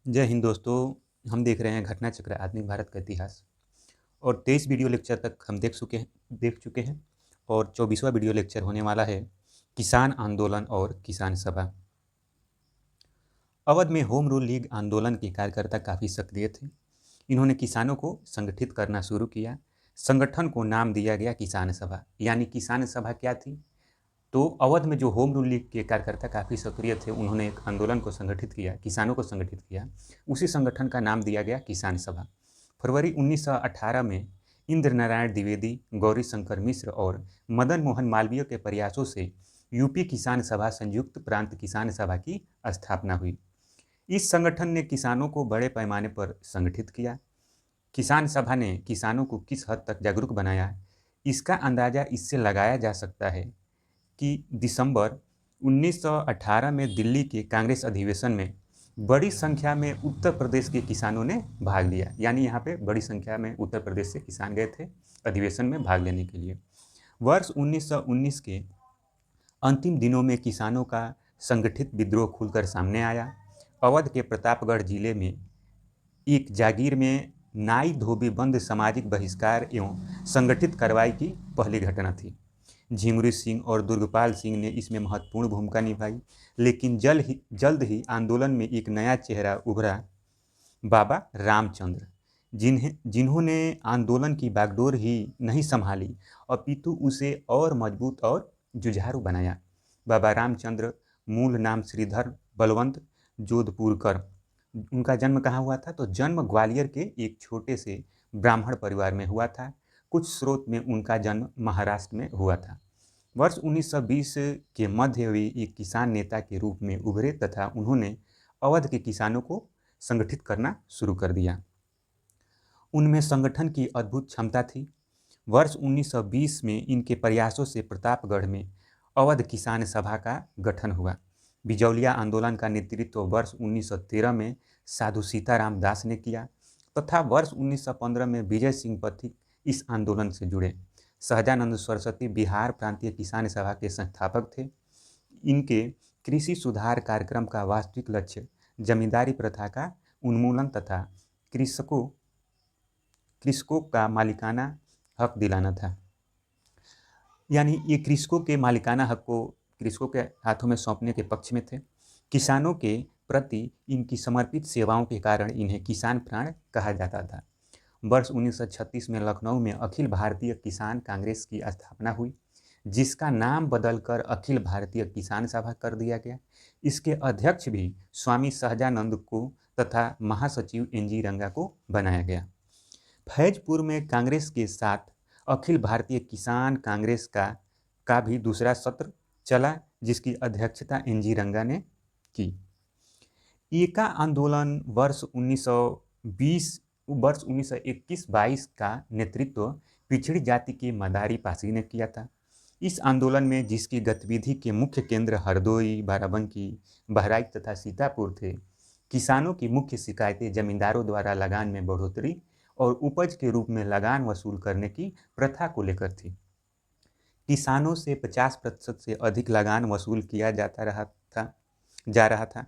जय हिंद दोस्तों। हम देख रहे हैं घटना चक्र आधुनिक भारत का इतिहास और 23 वीडियो लेक्चर तक हम देख चुके हैं और 24वां वीडियो लेक्चर होने वाला है किसान आंदोलन और किसान सभा। अवध में होम रूल लीग आंदोलन के कार्यकर्ता काफ़ी सक्रिय थे। इन्होंने किसानों को संगठित करना शुरू किया। संगठन को नाम दिया गया किसान सभा। यानी किसान सभा क्या थी? तो अवध में जो होम रूल लीग के कार्यकर्ता काफ़ी सक्रिय थे, उन्होंने एक आंदोलन को संगठित किया, किसानों को संगठित किया। उसी संगठन का नाम दिया गया किसान सभा। फरवरी 1918 में इंद्र नारायण द्विवेदी, गौरी शंकर मिश्र और मदन मोहन मालवीय के प्रयासों से यूपी किसान सभा संयुक्त प्रांत किसान सभा की स्थापना हुई। इस संगठन ने किसानों को बड़े पैमाने पर संगठित किया। किसान सभा ने किसानों को किस हद तक जागरूक बनाया, इसका अंदाज़ा इससे लगाया जा सकता है कि दिसंबर 1918 में दिल्ली के कांग्रेस अधिवेशन में बड़ी संख्या में उत्तर प्रदेश के किसानों ने भाग लिया। यानी यहाँ पे बड़ी संख्या में उत्तर प्रदेश से किसान गए थे अधिवेशन में भाग लेने के लिए। वर्ष 1919 के अंतिम दिनों में किसानों का संगठित विद्रोह खुलकर सामने आया। अवध के प्रतापगढ़ जिले में एक जागीर में नाई धोबी बंद सामाजिक बहिष्कार एवं संगठित कार्रवाई की पहली घटना थी। झिमरी सिंह और दुर्गपाल सिंह ने इसमें महत्वपूर्ण भूमिका निभाई, लेकिन जल्द ही आंदोलन में एक नया चेहरा उभरा, बाबा रामचंद्र, जिन्होंने आंदोलन की बागडोर ही नहीं संभाली, अपितु उसे और मजबूत और जुझारू बनाया। बाबा रामचंद्र मूल नाम श्रीधर बलवंत जोधपुरकर। उनका जन्म कहाँ हुआ था? तो जन्म ग्वालियर के एक छोटे से ब्राह्मण परिवार में हुआ था। कुछ स्रोत में उनका जन्म महाराष्ट्र में हुआ था। वर्ष 1920 के मध्य वे एक किसान नेता के रूप में उभरे तथा उन्होंने अवध के किसानों को संगठित करना शुरू कर दिया। उनमें संगठन की अद्भुत क्षमता थी। वर्ष 1920 में इनके प्रयासों से प्रतापगढ़ में अवध किसान सभा का गठन हुआ। बिजौलिया आंदोलन का नेतृत्व वर्ष 1913 में साधु सीताराम दास ने किया तथा वर्ष 1915 में विजय सिंह पथिक इस आंदोलन से जुड़े। सहजानंद सरस्वती बिहार प्रांतीय किसान सभा के संस्थापक थे। इनके कृषि सुधार कार्यक्रम का वास्तविक लक्ष्य जमींदारी प्रथा का उन्मूलन तथा कृषकों का मालिकाना हक दिलाना था। यानी ये कृषकों के मालिकाना हक को कृषकों के हाथों में सौंपने के पक्ष में थे। किसानों के प्रति इनकी समर्पित सेवाओं के कारण इन्हें किसान प्राण कहा जाता था। वर्ष 1936 में लखनऊ में अखिल भारतीय किसान कांग्रेस की स्थापना हुई, जिसका नाम बदलकर अखिल भारतीय किसान सभा कर दिया गया। इसके अध्यक्ष भी स्वामी सहजानंद को तथा महासचिव एनजी रंगा को बनाया गया। फैजपुर में कांग्रेस के साथ अखिल भारतीय किसान कांग्रेस का भी दूसरा सत्र चला, जिसकी अध्यक्षता एनजी रंगा ने की। एका आंदोलन वर्ष 1921-22 का नेतृत्व पिछड़ी जाति के मदारी पासी ने किया था। इस आंदोलन में, जिसकी गतिविधि के मुख्य केंद्र हरदोई, बाराबंकी, बहराइच तथा सीतापुर थे, किसानों की मुख्य शिकायतें जमींदारों द्वारा लगान में बढ़ोतरी और उपज के रूप में लगान वसूल करने की प्रथा को लेकर थी। किसानों से 50% से अधिक लगान वसूल किया जा रहा था।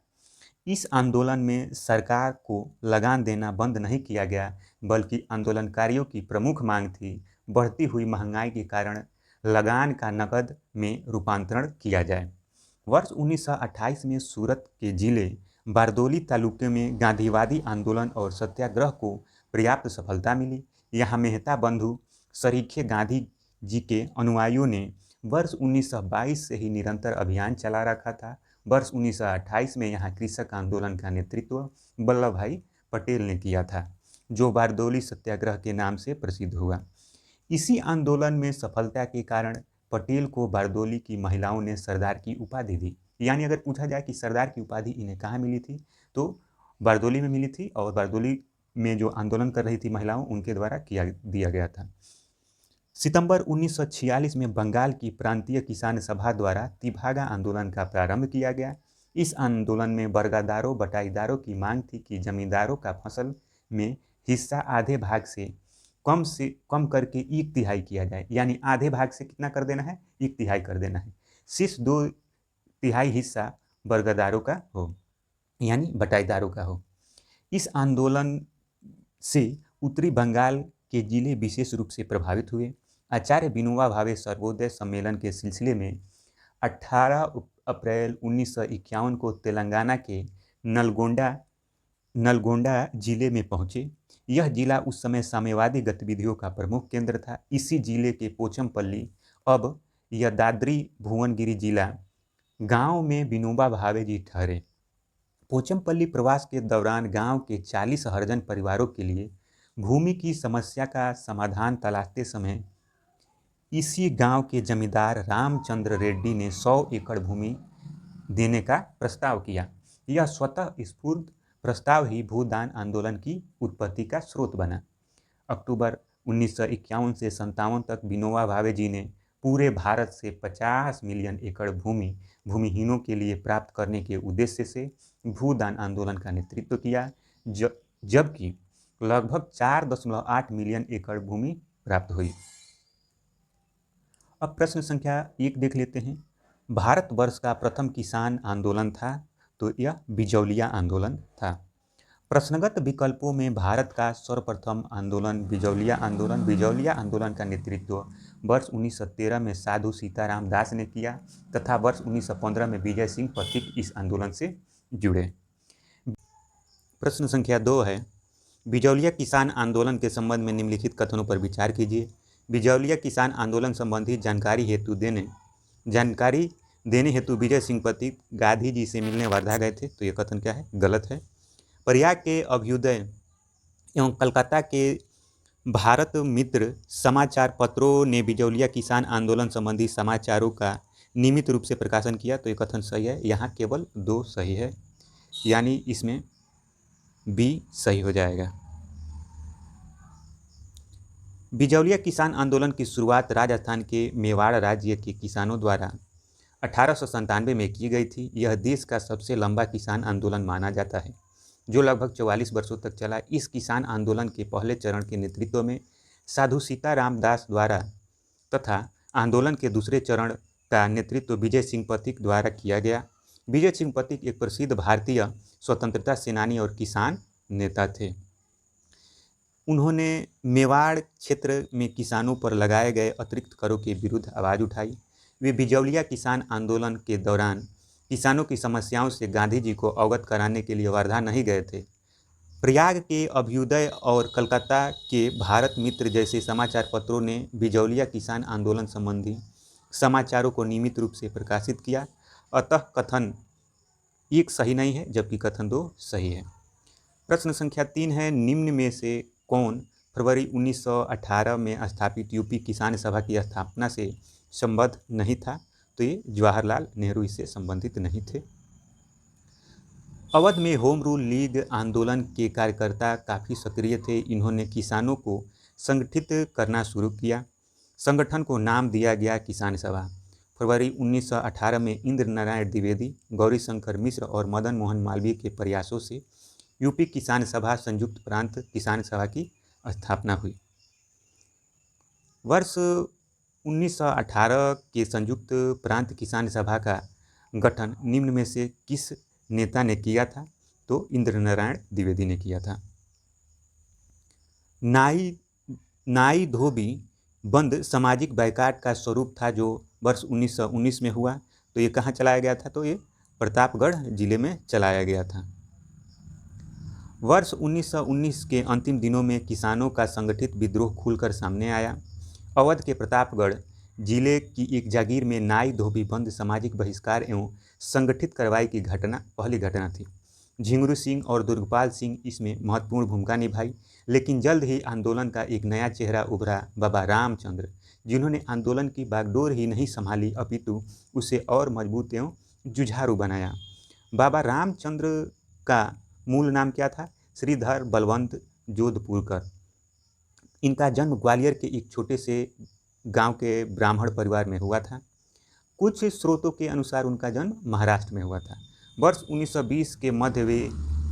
इस आंदोलन में सरकार को लगान देना बंद नहीं किया गया, बल्कि आंदोलनकारियों की प्रमुख मांग थी बढ़ती हुई महंगाई के कारण लगान का नकद में रूपांतरण किया जाए। वर्ष 1928 में सूरत के जिले बारदोली तालुके में गांधीवादी आंदोलन और सत्याग्रह को पर्याप्त सफलता मिली। यहाँ मेहता बंधु सरीखे गांधी जी के अनुयायियों ने वर्ष 1922 से ही निरंतर अभियान चला रखा था। वर्ष 1928 में यहाँ कृषक आंदोलन का नेतृत्व वल्लभ भाई पटेल ने किया था, जो बारदोली सत्याग्रह के नाम से प्रसिद्ध हुआ। इसी आंदोलन में सफलता के कारण पटेल को बारदोली की महिलाओं ने सरदार की उपाधि दी। यानी अगर पूछा जाए कि सरदार की उपाधि इन्हें कहाँ मिली थी, तो बारदोली में मिली थी और बारदोली में जो आंदोलन कर रही थी महिलाओं, उनके द्वारा दिया गया था। सितंबर 1946 में बंगाल की प्रांतीय किसान सभा द्वारा तिभागा आंदोलन का प्रारंभ किया गया। इस आंदोलन में बर्गदारों बटाईदारों की मांग थी कि जमींदारों का फसल में हिस्सा आधे भाग से कम करके 1/3 किया जाए। यानी आधे भाग से कितना कर देना है? 1/3 कर देना है। शेष 2/3 हिस्सा बर्गदारों का हो, यानी बटाईदारों का हो। इस आंदोलन से उत्तरी बंगाल के जिले विशेष रूप से प्रभावित हुए। आचार्य विनोबा भावे सर्वोदय सम्मेलन के सिलसिले में 18 अप्रैल 1951 को तेलंगाना के नलगोंडा नलगोंडा जिले में पहुंचे। यह जिला उस समय साम्यवादी गतिविधियों का प्रमुख केंद्र था। इसी जिले के पोचमपल्ली, अब यदाद्री भुवनगिरी जिला, गांव में विनोबा भावे जी ठहरे। पोचमपल्ली प्रवास के दौरान गांव के 40 हरिजन परिवारों के लिए भूमि की समस्या का समाधान तलाशते समय इसी गांव के जमींदार रामचंद्र रेड्डी ने 100 एकड़ भूमि देने का प्रस्ताव किया। यह स्वतः स्फूर्त प्रस्ताव ही भूदान आंदोलन की उत्पत्ति का स्रोत बना। अक्टूबर 1951 से 57 तक विनोबा भावे जी ने पूरे भारत से 50 मिलियन एकड़ भूमि भूमिहीनों के लिए प्राप्त करने के उद्देश्य से भूदान आंदोलन का नेतृत्व किया, जबकि लगभग 4.8 मिलियन एकड़ भूमि प्राप्त हुई। अब प्रश्न संख्या 1 देख लेते हैं। भारतवर्ष का प्रथम किसान आंदोलन था तो यह बिजौलिया आंदोलन था। प्रश्नगत विकल्पों में भारत का सर्वप्रथम आंदोलन बिजौलिया आंदोलन का नेतृत्व वर्ष 1913 में साधु सीताराम दास ने किया तथा वर्ष 1915 में विजय सिंह पथिक इस आंदोलन से जुड़े। प्रश्न संख्या 2 है, बिजौलिया किसान आंदोलन के संबंध में निम्नलिखित कथनों पर विचार कीजिए। बिजौलिया किसान आंदोलन संबंधी जानकारी देने हेतु विजय सिंह पथिक गांधी जी से मिलने वर्धा गए थे, तो यह कथन क्या है? गलत है। प्रयाग के अभ्युदय एवं कलकत्ता के भारत मित्र समाचार पत्रों ने बिजौलिया किसान आंदोलन संबंधी समाचारों का नियमित रूप से प्रकाशन किया, तो यह कथन सही है। यहाँ केवल 2 सही है, यानी इसमें बी सही हो जाएगा। बिजौलिया किसान आंदोलन की शुरुआत राजस्थान के मेवाड़ राज्य के किसानों द्वारा 1897 में की गई थी। यह देश का सबसे लंबा किसान आंदोलन माना जाता है, जो लगभग 44 वर्षों तक चला। इस किसान आंदोलन के पहले चरण के नेतृत्व में साधु सीताराम दास द्वारा तथा आंदोलन के दूसरे चरण का नेतृत्व विजय सिंह पथिक द्वारा किया गया। विजय सिंह पथिक एक प्रसिद्ध भारतीय स्वतंत्रता सेनानी और किसान नेता थे। उन्होंने मेवाड़ क्षेत्र में किसानों पर लगाए गए अतिरिक्त करों के विरुद्ध आवाज़ उठाई। वे बिजौलिया किसान आंदोलन के दौरान किसानों की समस्याओं से गांधी जी को अवगत कराने के लिए वर्धा नहीं गए थे। प्रयाग के अभ्युदय और कलकत्ता के भारत मित्र जैसे समाचार पत्रों ने बिजौलिया किसान आंदोलन संबंधी समाचारों को नियमित रूप से प्रकाशित किया। अतः कथन 1 सही नहीं है, जबकि कथन 2 सही है। प्रश्न संख्या 3 है, निम्न में से कौन फरवरी 1918 में स्थापित यूपी किसान सभा की स्थापना से संबद्ध नहीं था? तो ये जवाहरलाल नेहरू इससे संबंधित नहीं थे। अवध में होम रूल लीग आंदोलन के कार्यकर्ता काफ़ी सक्रिय थे। इन्होंने किसानों को संगठित करना शुरू किया। संगठन को नाम दिया गया किसान सभा। फरवरी 1918 में इंद्र नारायण द्विवेदी, गौरीशंकर मिश्र और मदन मोहन मालवीय के प्रयासों से यूपी किसान सभा संयुक्त प्रांत किसान सभा की स्थापना हुई। वर्ष 1918 के संयुक्त प्रांत किसान सभा का गठन निम्न में से किस नेता ने किया था? तो इंद्र नारायण द्विवेदी ने किया था। नाई धोबी बंद सामाजिक बायकॉट का स्वरूप था जो वर्ष 1919 में हुआ। तो ये कहाँ चलाया गया था? तो ये प्रतापगढ़ जिले में चलाया गया था। वर्ष 1919 के अंतिम दिनों में किसानों का संगठित विद्रोह खुलकर सामने आया। अवध के प्रतापगढ़ जिले की एक जागीर में नाई धोबी बंद सामाजिक बहिष्कार एवं संगठित कार्रवाई की पहली घटना थी। झिंगुरू सिंह और दुर्गपाल सिंह इसमें महत्वपूर्ण भूमिका निभाई, लेकिन जल्द ही आंदोलन का एक नया चेहरा उभरा, बाबा रामचंद्र, जिन्होंने आंदोलन की बागडोर ही नहीं संभाली अपितु उसे और मजबूत एवं जुझारू बनाया। बाबा रामचंद्र का मूल नाम क्या था? श्रीधर बलवंत जोधपुरकर। इनका जन्म ग्वालियर के एक छोटे से गांव के ब्राह्मण परिवार में हुआ था। कुछ स्रोतों के अनुसार उनका जन्म महाराष्ट्र में हुआ था। वर्ष 1920 के मध्य वे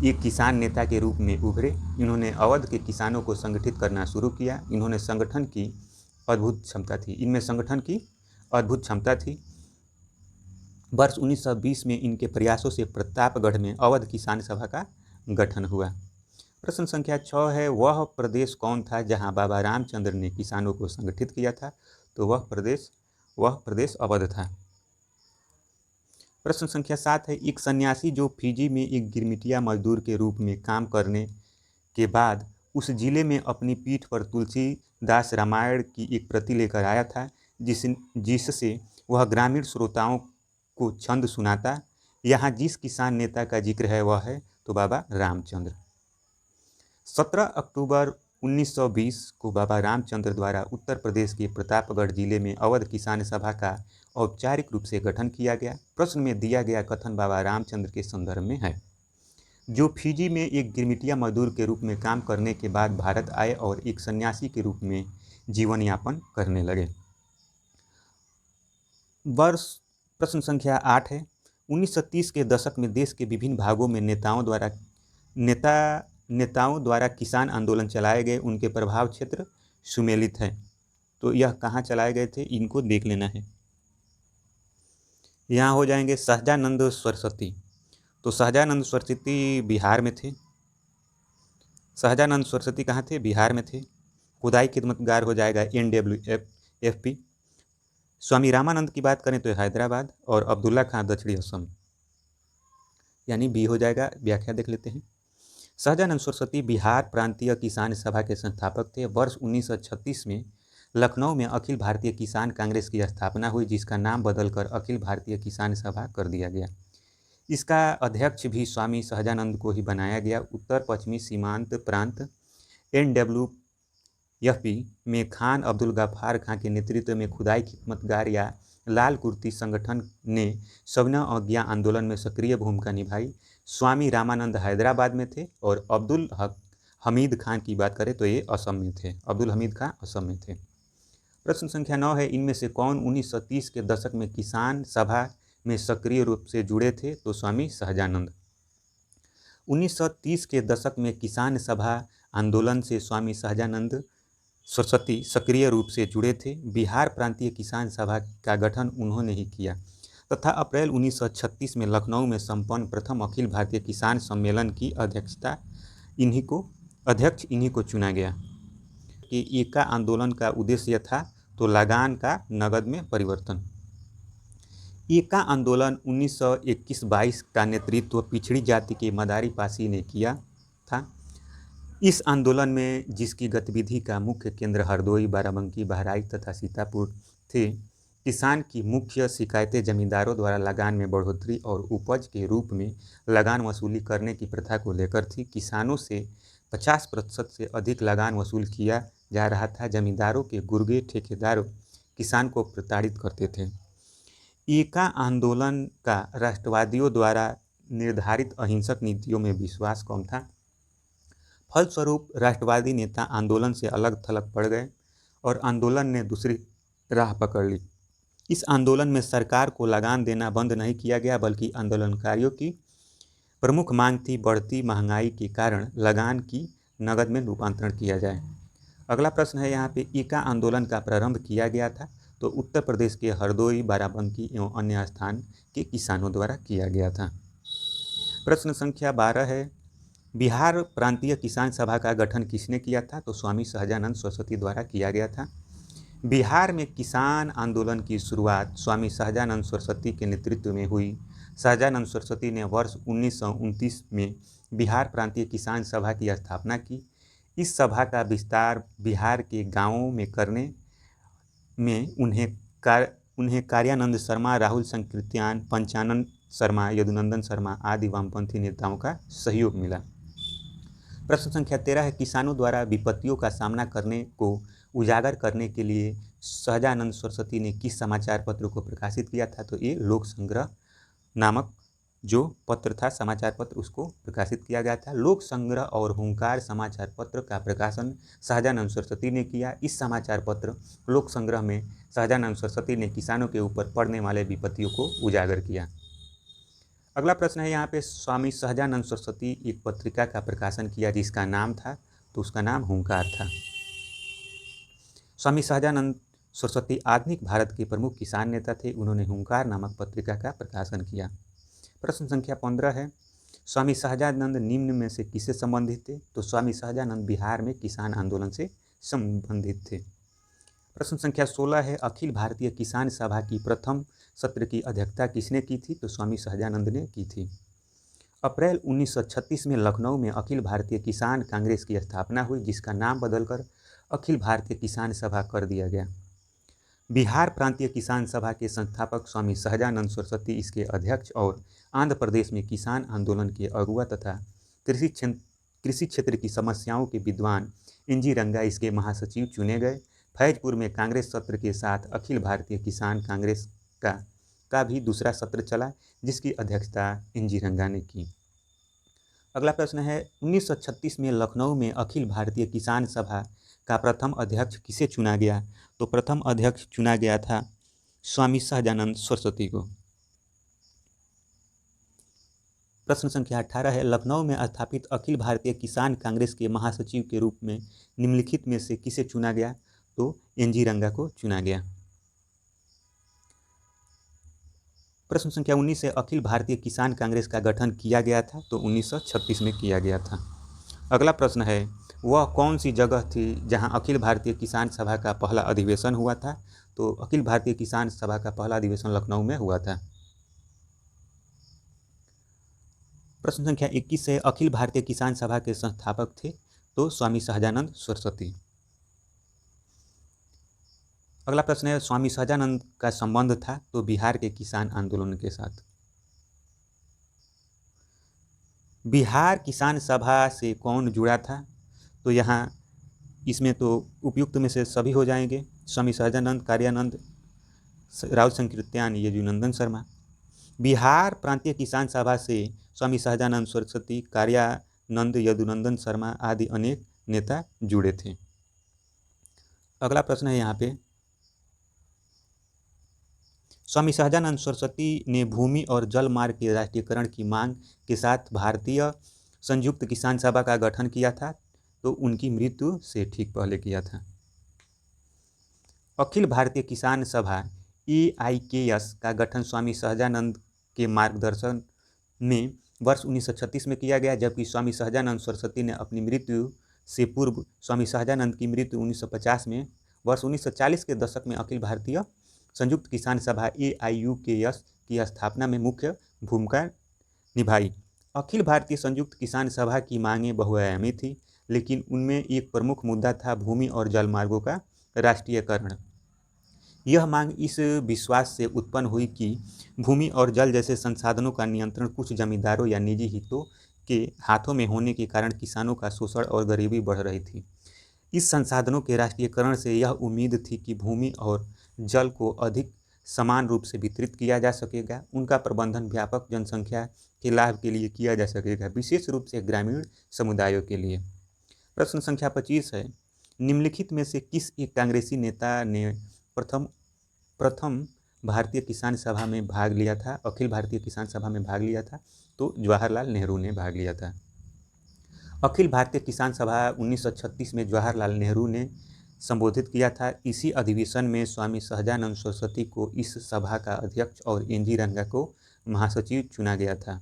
एक किसान नेता के रूप में उभरे। इन्होंने अवध के किसानों को संगठित करना शुरू किया। इनमें संगठन की अद्भुत क्षमता थी। वर्ष 1920 में इनके प्रयासों से प्रतापगढ़ में अवध किसान सभा का गठन हुआ। प्रश्न संख्या 6 है, वह प्रदेश कौन था जहां बाबा रामचंद्र ने किसानों को संगठित किया था? तो वह प्रदेश अवध था। प्रश्न संख्या 7 है, एक सन्यासी जो फिजी में एक गिरमिटिया मजदूर के रूप में काम करने के बाद उस जिले में अपनी पीठ पर तुलसीदास रामायण की एक प्रति लेकर आया था, जिससे वह ग्रामीण श्रोताओं को छंद सुनाता। यहाँ जिस किसान नेता का जिक्र है वह है तो बाबा रामचंद्र। 17 अक्टूबर 1920 को बाबा रामचंद्र द्वारा उत्तर प्रदेश के प्रतापगढ़ जिले में अवध किसान सभा का औपचारिक रूप से गठन किया गया। प्रश्न में दिया गया कथन बाबा रामचंद्र के संदर्भ में है, जो फिजी में एक गिरमिटिया मजदूर के रूप में काम करने के बाद भारत आए और एक सन्यासी के रूप में जीवन यापन करने लगे। प्रश्न संख्या 8 है, 1930 के दशक में देश के विभिन्न भागों में नेताओं द्वारा किसान आंदोलन चलाए गए। उनके प्रभाव क्षेत्र सुमेलित है, तो यह कहाँ चलाए गए थे, इनको देख लेना है। यहाँ हो जाएंगे सहजानंद सरस्वती, तो सहजानंद सरस्वती बिहार में थे। सहजानंद सरस्वती कहाँ थे? बिहार में थे। खुदाई खिदमतगार हो जाएगा NWFP। स्वामी रामानंद की बात करें तो हैदराबाद, और अब्दुल्ला खां दक्षिणी असम, यानी बी हो जाएगा। व्याख्या देख लेते हैं। सहजानंद सरस्वती बिहार प्रांतीय किसान सभा के संस्थापक थे। वर्ष 1936 में लखनऊ में अखिल भारतीय किसान कांग्रेस की स्थापना हुई, जिसका नाम बदलकर अखिल भारतीय किसान सभा कर दिया गया। इसका अध्यक्ष भी स्वामी सहजानंद को ही बनाया गया। उत्तर पश्चिमी सीमांत प्रांत NWFP में खान अब्दुल गफ्फार खां के नेतृत्व में खुदाई खिदमतगार या लाल कुर्ती संगठन ने सविनय अवज्ञा आंदोलन में सक्रिय भूमिका निभाई। स्वामी रामानंद हैदराबाद में थे और अब्दुल हमीद खान की बात करें तो ये असम में थे। अब्दुल हमीद खान असम में थे। प्रश्न संख्या 9 है, इनमें से कौन 1930 के दशक में किसान सभा में सक्रिय रूप से जुड़े थे? तो स्वामी सहजानंद। 1930 के दशक में किसान सभा आंदोलन से स्वामी सहजानंद सरस्वती सक्रिय रूप से जुड़े थे। बिहार प्रांतीय किसान सभा का गठन उन्होंने ही किया तथा अप्रैल 1936 में लखनऊ में संपन्न प्रथम अखिल भारतीय किसान सम्मेलन की अध्यक्ष इन्हीं को चुना गया। कि एका आंदोलन का उद्देश्य था तो लगान का नगद में परिवर्तन। एका आंदोलन 1921-22 का नेतृत्व पिछड़ी जाति के मदारी पासी ने किया था। इस आंदोलन में जिसकी गतिविधि का मुख्य केंद्र हरदोई, बाराबंकी, बहराइच तथा सीतापुर थे। किसान की मुख्य शिकायतें जमींदारों द्वारा लगान में बढ़ोतरी और उपज के रूप में लगान वसूली करने की प्रथा को लेकर थी। किसानों से 50% से अधिक लगान वसूल किया जा रहा था। जमींदारों के गुर्गे ठेकेदार किसान को प्रताड़ित करते थे। एका आंदोलन का राष्ट्रवादियों द्वारा निर्धारित अहिंसक नीतियों में विश्वास कम था। फलस्वरूप राष्ट्रवादी नेता आंदोलन से अलग थलग पड़ गए और आंदोलन ने दूसरी राह पकड़ ली। इस आंदोलन में सरकार को लगान देना बंद नहीं किया गया, बल्कि आंदोलनकारियों की प्रमुख मांग थी बढ़ती महंगाई के कारण लगान की नगद में रूपांतरण किया जाए। अगला प्रश्न है यहाँ पे, एका आंदोलन का प्रारंभ किया गया था तो उत्तर प्रदेश के हरदोई, बाराबंकी एवं अन्य स्थान के किसानों द्वारा किया गया था। प्रश्न संख्या 12 है, बिहार प्रांतीय किसान सभा का गठन किसने किया था? तो स्वामी सहजानंद सरस्वती द्वारा किया गया था। बिहार में किसान आंदोलन की शुरुआत स्वामी सहजानंद सरस्वती के नेतृत्व में हुई। सहजानंद सरस्वती ने वर्ष 1929 में बिहार प्रांतीय किसान सभा की स्थापना की। इस सभा का विस्तार बिहार के गांवों में करने में उन्हें कार्यानंद शर्मा, राहुल संकीर्त्यान, पंचानन शर्मा, यदुनंदन शर्मा आदि वामपंथी नेताओं का सहयोग मिला। प्रश्न संख्या 13 है, किसानों द्वारा विपत्तियों का सामना करने को उजागर करने के लिए सहजानंद सरस्वती ने किस समाचार पत्र को प्रकाशित किया था? तो ये लोक संग्रह नामक जो पत्र था, समाचार पत्र, उसको प्रकाशित किया गया था। लोक संग्रह और हुंकार समाचार पत्र का प्रकाशन सहजानंद सरस्वती ने किया। इस समाचार पत्र लोक संग्रह में सहजानंद सरस्वती ने किसानों के ऊपर पड़ने वाले विपत्तियों को उजागर किया। अगला प्रश्न है यहाँ पे, स्वामी सहजानंद सरस्वती एक पत्रिका का प्रकाशन किया जिसका नाम था, तो उसका नाम हुंकार था। स्वामी सहजानंद सरस्वती आधुनिक भारत के प्रमुख किसान नेता थे। उन्होंने हुंकार नामक पत्रिका का प्रकाशन किया। प्रश्न संख्या 15 है, स्वामी सहजानंद निम्न में से किससे संबंधित थे? तो स्वामी सहजानंद बिहार में किसान आंदोलन से संबंधित थे। प्रश्न संख्या 16 है, अखिल भारतीय किसान सभा की प्रथम सत्र की अध्यक्षता किसने की थी? तो स्वामी सहजानंद ने की थी। अप्रैल 1936 में लखनऊ में अखिल भारतीय किसान कांग्रेस की स्थापना हुई, जिसका नाम बदलकर अखिल भारतीय किसान सभा कर दिया गया। बिहार प्रांतीय किसान सभा के संस्थापक स्वामी सहजानंद सरस्वती इसके अध्यक्ष और आंध्र प्रदेश में किसान आंदोलन के अगुवा तथा कृषि क्षेत्र की समस्याओं के विद्वान इंजी रंगा इसके महासचिव चुने गए। फैजपुर में कांग्रेस सत्र के साथ अखिल भारतीय किसान कांग्रेस का भी दूसरा सत्र चला, जिसकी अध्यक्षता इंजी रंगा ने की। अगला प्रश्न है, 1936 में लखनऊ में अखिल भारतीय किसान सभा का प्रथम अध्यक्ष किसे चुना गया? तो प्रथम अध्यक्ष चुना गया था स्वामी सहजानंद सरस्वती को। प्रश्न संख्या 18 है, लखनऊ में स्थापित अखिल भारतीय किसान कांग्रेस के महासचिव के रूप में निम्नलिखित में से किसे चुना गया? तो एनजी रंगा को चुना गया। प्रश्न संख्या 19 है, अखिल भारतीय किसान कांग्रेस का गठन किया गया था? तो 1936 में किया गया था। अगला प्रश्न है, वह कौन सी जगह थी जहां अखिल भारतीय किसान सभा का पहला अधिवेशन हुआ था? तो अखिल भारतीय किसान सभा का पहला अधिवेशन लखनऊ में हुआ था। प्रश्न संख्या 21 है, अखिल भारतीय किसान सभा के संस्थापक थे? तो स्वामी सहजानंद सरस्वती। अगला प्रश्न है, स्वामी सहजानंद का संबंध था? तो बिहार के किसान आंदोलन के साथ। बिहार किसान सभा से कौन जुड़ा था? तो यहाँ इसमें तो उपयुक्त में से सभी हो जाएंगे, स्वामी सहजानंद, कार्यानंद, राव संकीर्त्यान, यदुनंदन शर्मा। बिहार प्रांतीय किसान सभा से स्वामी सहजानंद सरस्वती, कार्यानंद, यदुनंदन शर्मा आदि अनेक नेता जुड़े थे। अगला प्रश्न है यहाँ पे, स्वामी सहजानंद सरस्वती ने भूमि और जल मार्ग के राष्ट्रीयकरण की मांग के साथ भारतीय संयुक्त किसान सभा का गठन किया था? तो उनकी मृत्यु से ठीक पहले किया था। अखिल भारतीय किसान सभा AIKS का गठन स्वामी सहजानंद के मार्गदर्शन में वर्ष 1936 में किया गया, जबकि स्वामी सहजानंद सरस्वती ने अपनी मृत्यु से पूर्व स्वामी सहजानंद की मृत्यु 1950 में वर्ष 1940 के दशक में अखिल भारतीय संयुक्त किसान सभा AIUKS की स्थापना में मुख्य भूमिका निभाई। अखिल भारतीय संयुक्त किसान सभा की मांगें बहुआयामी थी, लेकिन उनमें एक प्रमुख मुद्दा था भूमि और जल मार्गों का राष्ट्रीयकरण। यह मांग इस विश्वास से उत्पन्न हुई कि भूमि और जल जैसे संसाधनों का नियंत्रण कुछ जमींदारों या निजी हितों के हाथों में होने के कारण किसानों का शोषण और गरीबी बढ़ रही थी। इस संसाधनों के राष्ट्रीयकरण से यह उम्मीद थी कि भूमि और जल को अधिक समान रूप से वितरित किया जा सकेगा, उनका प्रबंधन व्यापक जनसंख्या के लाभ के लिए किया जा सकेगा, विशेष रूप से ग्रामीण समुदायों के लिए। प्रश्न संख्या 25 है, निम्नलिखित में से किस एक कांग्रेसी नेता ने प्रथम भारतीय किसान सभा में भाग लिया था? अखिल भारतीय किसान सभा में भाग लिया था? तो जवाहरलाल नेहरू ने भाग लिया था। अखिल भारतीय किसान सभा 1936 में जवाहरलाल नेहरू ने संबोधित किया था। इसी अधिवेशन में स्वामी सहजानंद सरस्वती को इस सभा का अध्यक्ष और एनजी रंगा को महासचिव चुना गया था।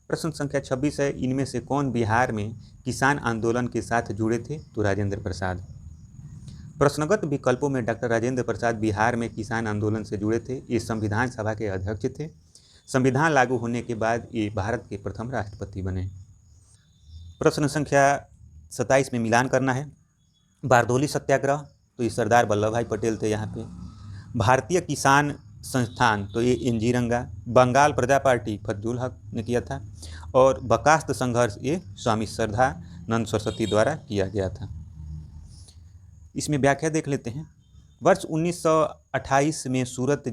प्रश्न संख्या 26 है, इनमें से कौन बिहार में किसान आंदोलन के साथ जुड़े थे? तो राजेंद्र प्रसाद। प्रश्नगत विकल्पों में डॉक्टर राजेंद्र प्रसाद बिहार में किसान आंदोलन से जुड़े थे। ये संविधान सभा के अध्यक्ष थे। संविधान लागू होने के बाद ये भारत के प्रथम राष्ट्रपति बने। प्रश्न संख्या 27 में मिलान करना है। बारदोली सत्याग्रह, तो ये सरदार वल्लभ भाई पटेल थे यहाँ पे। भारतीय किसान संस्थान, तो ये एनजी रंगा। बंगाल प्रजा पार्टी फजलुल हक ने किया था। और बर्खास्त संघर्ष ये स्वामी श्रद्धानंद सरस्वती द्वारा किया गया था। इसमें व्याख्या देख लेते हैं। वर्ष 1928 में सूरत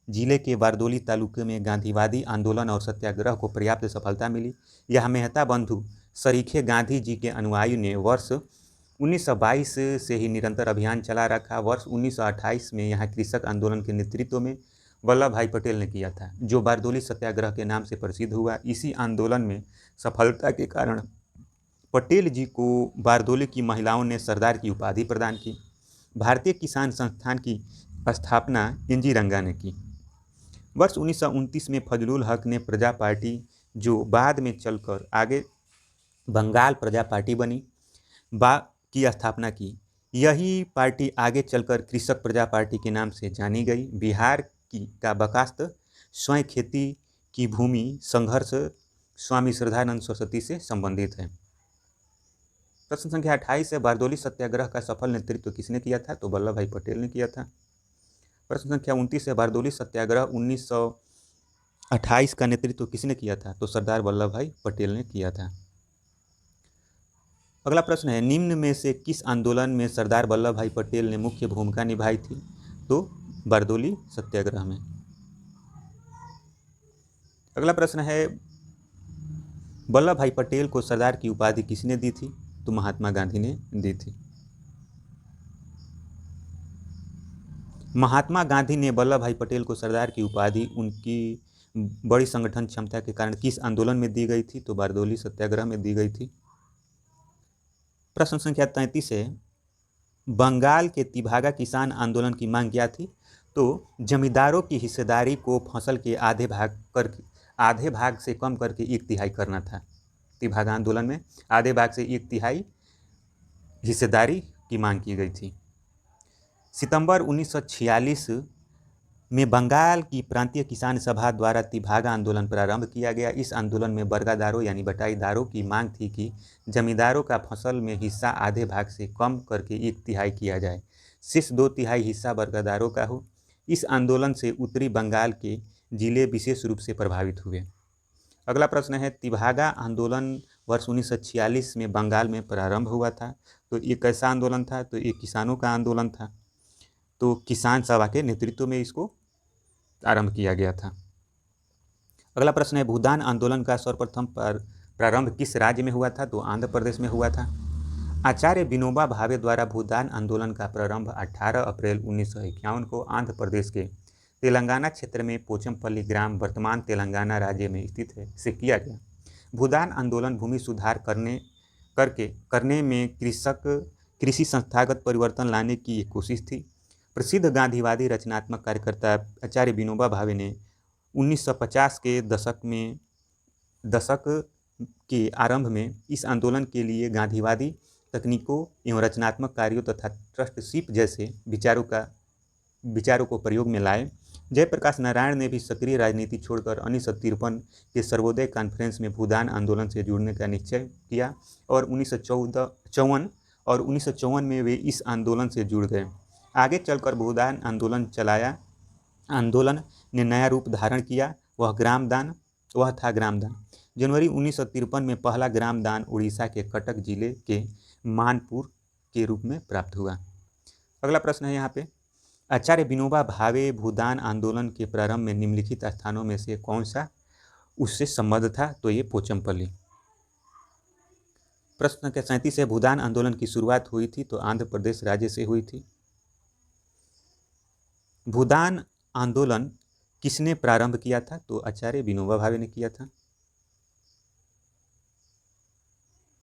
जिले के बारदोली तालुके में गांधीवादी आंदोलन और सत्याग्रह को पर्याप्त सफलता मिली। यह मेहता बंधु सरीखे गांधी जी के अनुयायियों ने वर्ष 1922 से ही निरंतर अभियान चला रखा। वर्ष 1928 में यहाँ कृषक आंदोलन के नेतृत्व में वल्लभ भाई पटेल ने किया था, जो बारदोली सत्याग्रह के नाम से प्रसिद्ध हुआ। इसी आंदोलन में सफलता के कारण पटेल जी को बारदोली की महिलाओं ने सरदार की उपाधि प्रदान की। भारतीय किसान संस्थान की स्थापना एनजी रंगा ने की। वर्ष 1929 में फजलुल हक ने प्रजा पार्टी जो बाद में चलकर आगे बंगाल प्रजा पार्टी बनी की स्थापना की। यही पार्टी आगे चलकर कृषक प्रजा पार्टी के नाम से जानी गई। बिहार का बर्खास्त स्वयं खेती की भूमि संघर्ष स्वामी श्रद्धानंद सरस्वती से संबंधित है। प्रश्न संख्या 28 है, बारदोली सत्याग्रह का सफल नेतृत्व किसने किया था? तो वल्लभ भाई पटेल ने किया था। प्रश्न संख्या 29 है, बारदोली सत्याग्रह 1928 का नेतृत्व किसने किया था? तो सरदार वल्लभ भाई पटेल ने किया था। अगला प्रश्न है, निम्न में से किस आंदोलन में सरदार वल्लभ भाई पटेल ने मुख्य भूमिका निभाई थी? तो बारदोली सत्याग्रह में। अगला प्रश्न है, वल्लभ भाई पटेल को सरदार की उपाधि किसने दी थी? तो महात्मा गांधी ने दी थी। महात्मा गांधी ने वल्लभ भाई पटेल को सरदार की उपाधि उनकी बड़ी संगठन क्षमता के कारण किस आंदोलन में दी गई थी? तो बारदोली सत्याग्रह में दी गई थी। प्रश्न संख्या 33 है, बंगाल के तिभागा किसान आंदोलन की मांग क्या थी? तो जमींदारों की हिस्सेदारी को फसल के आधे भाग से कम करके 1/3 करना था। तिभागा आंदोलन में आधे भाग से 1/3 हिस्सेदारी की मांग की गई थी। सितंबर 1946 में बंगाल की प्रांतीय किसान सभा द्वारा तिभागा आंदोलन प्रारंभ किया गया। इस आंदोलन में बर्गादारों यानी बटाईदारों की मांग थी कि जमींदारों का फसल में हिस्सा आधे भाग से कम करके 1/3 किया जाए, शेष 2/3 हिस्सा बर्गादारों का हो। इस आंदोलन से उत्तरी बंगाल के जिले विशेष रूप से प्रभावित हुए। अगला प्रश्न है, तिभागा आंदोलन वर्ष 1946 में बंगाल में प्रारंभ हुआ था। तो ये कैसा आंदोलन था? तो ये किसानों का आंदोलन था। तो किसान सभा के नेतृत्व में इसको आरंभ किया गया था। अगला प्रश्न है, भूदान आंदोलन का सर्वप्रथम प्रारंभ किस राज्य में हुआ था? तो आंध्र प्रदेश में हुआ था। आचार्य विनोबा भावे द्वारा भूदान आंदोलन का प्रारंभ 18 अप्रैल 1951 को आंध्र प्रदेश के तेलंगाना क्षेत्र में पोचमपल्ली ग्राम वर्तमान तेलंगाना राज्य में स्थित है से किया गया। भूदान आंदोलन भूमि सुधार करने में कृषि संस्थागत परिवर्तन लाने की एक कोशिश थी। प्रसिद्ध गांधीवादी रचनात्मक कार्यकर्ता आचार्य विनोबा भावे ने 1950 के दशक के आरंभ में इस आंदोलन के लिए गांधीवादी तकनीकों एवं रचनात्मक कार्यों तथा ट्रस्टशिप जैसे विचारों को प्रयोग में लाए। जयप्रकाश नारायण ने भी सक्रिय राजनीति छोड़कर 1953 के सर्वोदय कॉन्फ्रेंस में भूदान आंदोलन से जुड़ने का निश्चय किया और 1954 में वे इस आंदोलन से जुड़ गए। आगे चलकर भूदान आंदोलन ने नया रूप धारण किया, वह था ग्रामदान। जनवरी 1953 में पहला ग्रामदान उड़ीसा के कटक जिले के मानपुर के रूप में प्राप्त हुआ। अगला प्रश्न है यहाँ पे, आचार्य विनोबा भावे भूदान आंदोलन के प्रारंभ में निम्नलिखित स्थानों में से कौन सा उससे संबद्ध था? तो ये पोचमपल्ली। प्रश्न संख्या 37 है, भूदान आंदोलन की शुरुआत हुई थी? तो आंध्र प्रदेश राज्य से हुई थी। भूदान आंदोलन किसने प्रारंभ किया था? तो आचार्य विनोबा भावे ने किया था।